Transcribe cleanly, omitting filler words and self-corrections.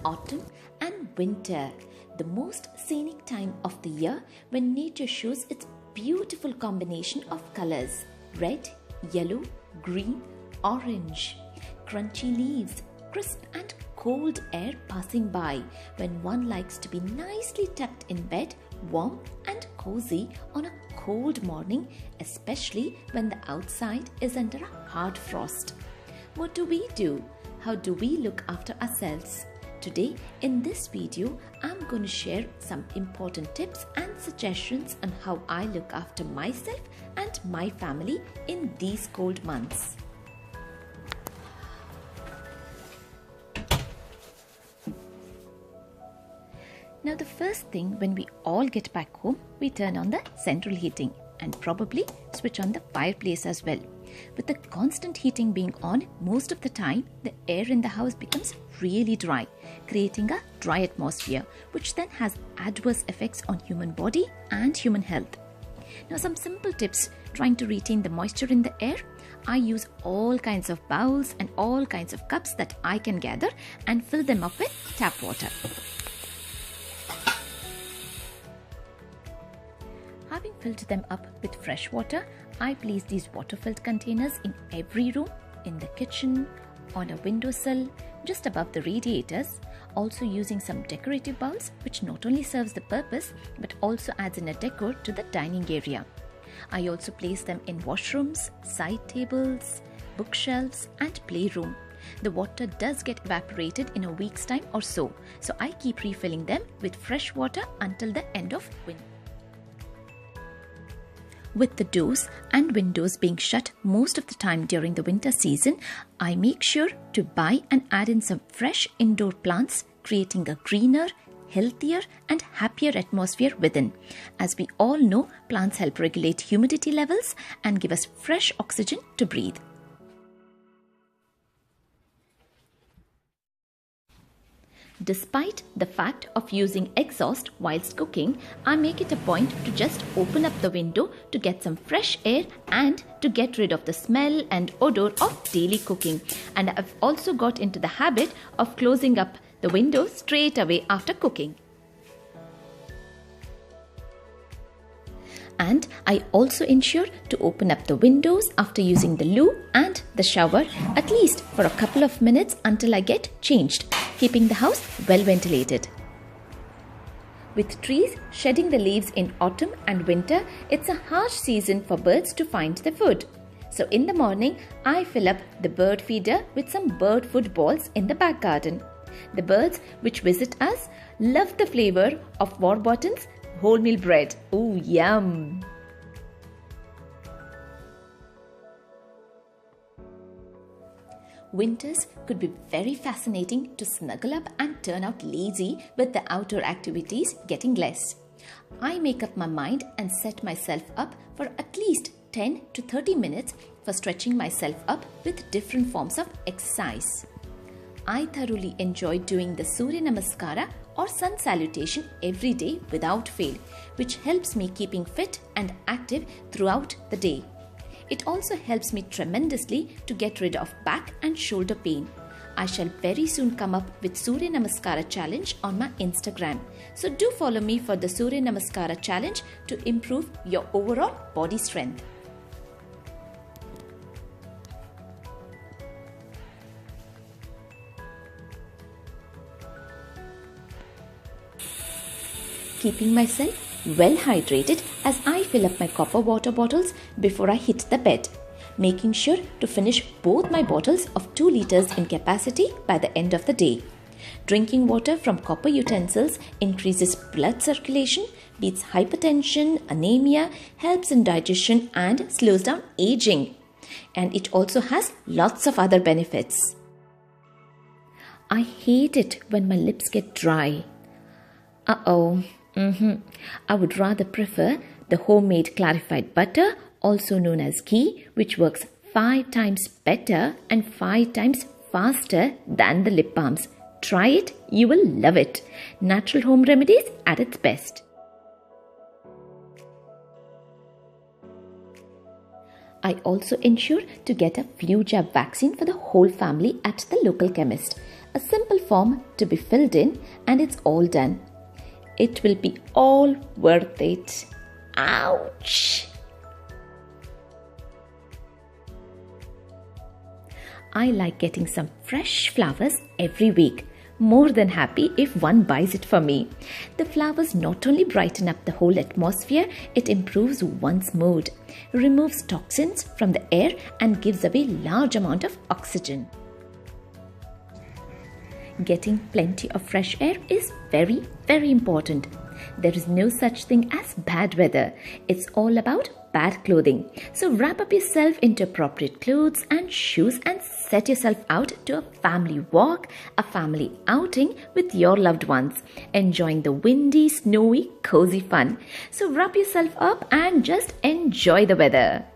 autumn and winter, the most scenic time of the year when nature shows its beautiful combination of colors: red, yellow, green, orange, crunchy leaves, crisp and cold air passing by when one likes to be nicely tucked in bed, warm and cozy on a cold morning, especially when the outside is under a hard frost. What do we do? How do we look after ourselves? Today in this video, I'm going to share some important tips and suggestions on how I look after myself and my family in these cold months. Now the first thing, when we all get back home, we turn on the central heating and probably switch on the fireplace as well. With the constant heating being on most of the time, the air in the house becomes really dry, creating a dry atmosphere, which then has adverse effects on human body and human health. Now some simple tips trying to retain the moisture in the air. I use all kinds of bowls and all kinds of cups that I can gather and fill them up with tap water. Having filled them up with fresh water, I place these water-filled containers in every room, in the kitchen, on a windowsill, just above the radiators, also using some decorative bowls which not only serves the purpose but also adds in a decor to the dining area. I also place them in washrooms, side tables, bookshelves and playroom. The water does get evaporated in a week's time or so I keep refilling them with fresh water until the end of winter. With the doors and windows being shut most of the time during the winter season, I make sure to buy and add in some fresh indoor plants, creating a greener, healthier and happier atmosphere within. As we all know, plants help regulate humidity levels and give us fresh oxygen to breathe. Despite the fact of using exhaust whilst cooking, I make it a point to just open up the window to get some fresh air and to get rid of the smell and odor of daily cooking. And I've also got into the habit of closing up the window straight away after cooking. And I also ensure to open up the windows after using the loo and the shower at least for a couple of minutes until I get changed, keeping the house well ventilated. With trees shedding the leaves in autumn and winter, it's a harsh season for birds to find their food. So in the morning, I fill up the bird feeder with some bird food balls in the back garden. The birds which visit us love the flavor of Warbottom's wholemeal bread. Ooh, yum! Winters could be very fascinating to snuggle up and turn out lazy with the outdoor activities getting less. I make up my mind and set myself up for at least 10 to 30 minutes for stretching myself up with different forms of exercise. I thoroughly enjoy doing the Surya Namaskara or sun salutation every day without fail, which helps me keeping fit and active throughout the day. It also helps me tremendously to get rid of back and shoulder pain. I shall very soon come up with Surya Namaskara challenge on my Instagram. So do follow me for the Surya Namaskara challenge to improve your overall body strength. Keeping myself well hydrated as I fill up my copper water bottles before I hit the bed, making sure to finish both my bottles of 2 liters in capacity by the end of the day. Drinking water from copper utensils increases blood circulation, beats hypertension, anemia, helps in digestion and slows down aging. And it also has lots of other benefits. I hate it when my lips get dry. I would rather prefer the homemade clarified butter, also known as ghee, which works 5 times better and 5 times faster than the lip balms. Try it, you will love it. Natural home remedies at its best. I also ensure to get a flu jab vaccine for the whole family at the local chemist. a simple form to be filled in, and it's all done. It will be all worth it. Ouch! I like getting some fresh flowers every week. More than happy if one buys it for me. The flowers not only brighten up the whole atmosphere, it improves one's mood, removes toxins from the air and gives away large amount of oxygen. Getting plenty of fresh air is very, very important. There is no such thing as bad weather. It's all about bad clothing. So wrap up yourself into appropriate clothes and shoes and set yourself out to a family walk, a family outing with your loved ones, enjoying the windy, snowy, cozy fun. So wrap yourself up and just enjoy the weather.